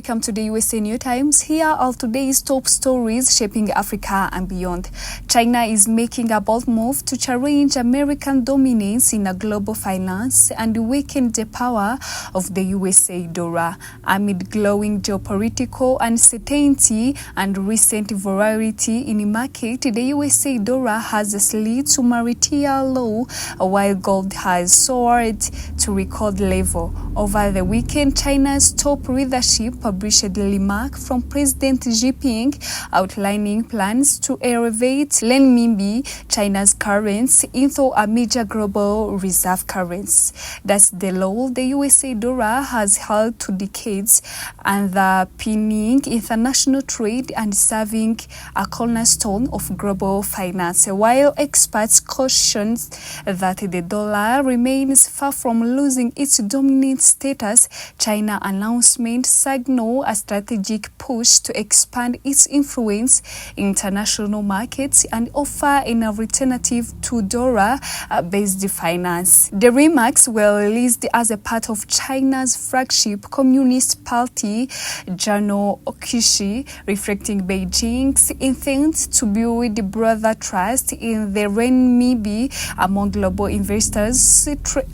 welcome to the USA New Times. Here are today's top stories shaping Africa and beyond. China is making a bold move to challenge American dominance in a global finance and weaken the power of the USA dollar. Amid growing geopolitical uncertainty and recent volatility in the market, the USA dollar has slid to maritime low, while gold has soared to record level. Over the weekend, China's top leadership published a remark from President Xi Jinping outlining plans to elevate renminbi, China's currency, into a major global reserve currency. That's the role the USA dollar has held to decades, underpinning international trade and serving a cornerstone of global finance. While experts caution that the dollar remains far from losing its dominant status, China's announcement signals a strategic push to expand its influence in international markets and offer an alternative to dollar-based finance. The remarks were released as a part of China's flagship Communist Party journal Qishi, reflecting Beijing's intent to build broader trust in the renminbi among global investors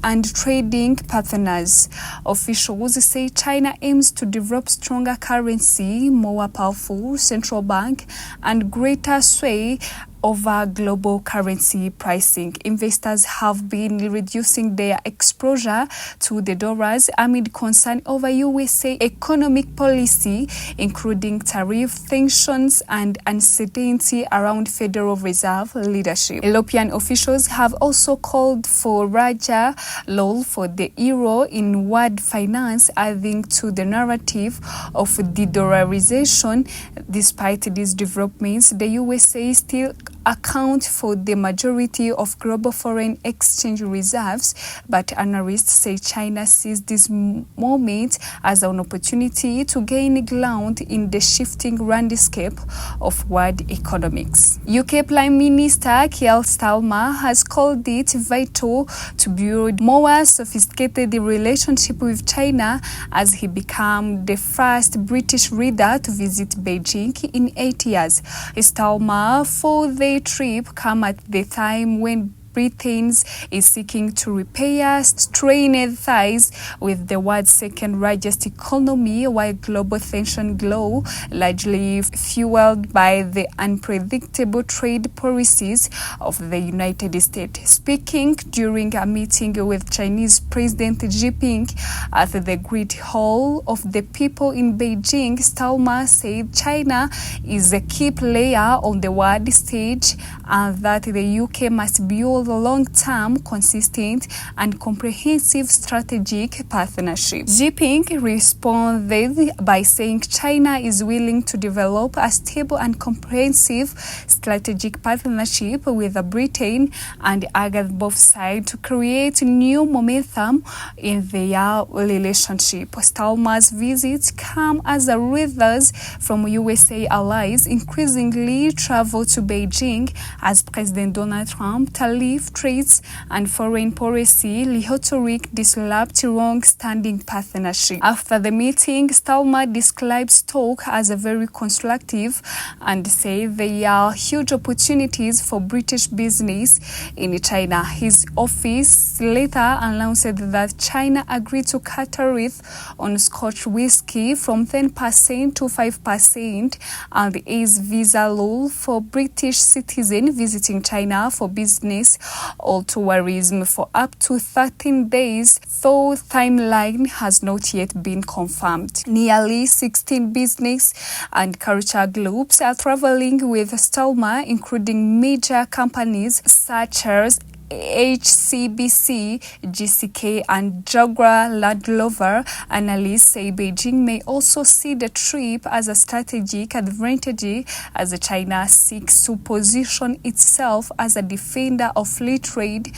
and trading partners. Officials say China aims to develop stronger currency, more powerful central bank, and greater sway over global currency pricing. Investors have been reducing their exposure to the dollars amid concern over USA economic policy, including tariff tensions and uncertainty around Federal Reserve leadership. European officials have also called for larger role for the euro in world finance, adding to the narrative of de-dollarization. Despite these developments, the USA still account for the majority of global foreign exchange reserves, but analysts say China sees this moment as an opportunity to gain ground in the shifting landscape of world economics. UK Prime Minister Keir Starmer has called it vital to build more sophisticated relationship with China as he became the first British leader to visit Beijing in 8 years. Starmer, for the trip, come at the time when Britain is seeking to repair strained ties with the world's second largest economy, while global tensions grow, largely fueled by the unpredictable trade policies of the United States. Speaking during a meeting with Chinese President Xi Jinping at the Great Hall of the People in Beijing, Starmer said China is a key player on the world stage and that the UK must build a long-term, consistent and comprehensive strategic partnership. Xi Jinping responded by saying China is willing to develop a stable and comprehensive strategic partnership with Britain and urged both sides to create new momentum in their relationship. Starmer's visits come as leaders from USA allies increasingly travel to Beijing as President Donald Trump tariff trades and foreign policy rhetoric disrupt long-standing partnership. After the meeting, Starmer describes talk as a very constructive and said there are huge opportunities for British business in China. His office later announced that China agreed to cut tariff on Scotch whiskey from 10% to 5% and ease visa rule for British citizens visiting China for business or tourism for up to 13 days, though timeline has not yet been confirmed. Nearly 16 business and culture groups are traveling with Starmer, including major companies such as HCBC, GCK and Jaguar Land Rover. Analysts say Beijing may also see the trip as a strategic advantage as China seeks to position itself as a defender of free trade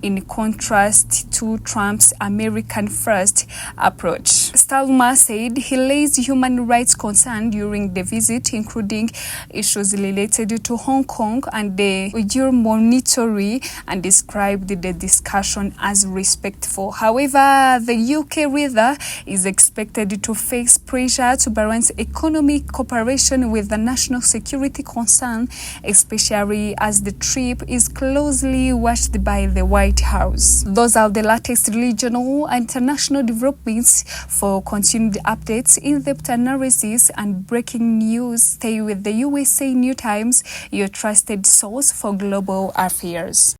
in contrast to Trump's American First approach. Stalmer said he raised human rights concerns during the visit, including issues related to Hong Kong and the Uyghur monitoring, and described the discussion as respectful. However, the UK leader is expected to face pressure to balance economic cooperation with the national security concern, especially as the trip is closely watched by the White House. Those are the latest regional and international developments. For continued updates, in-depth analysis, and breaking news, stay with the USA New Times, your trusted source for global affairs.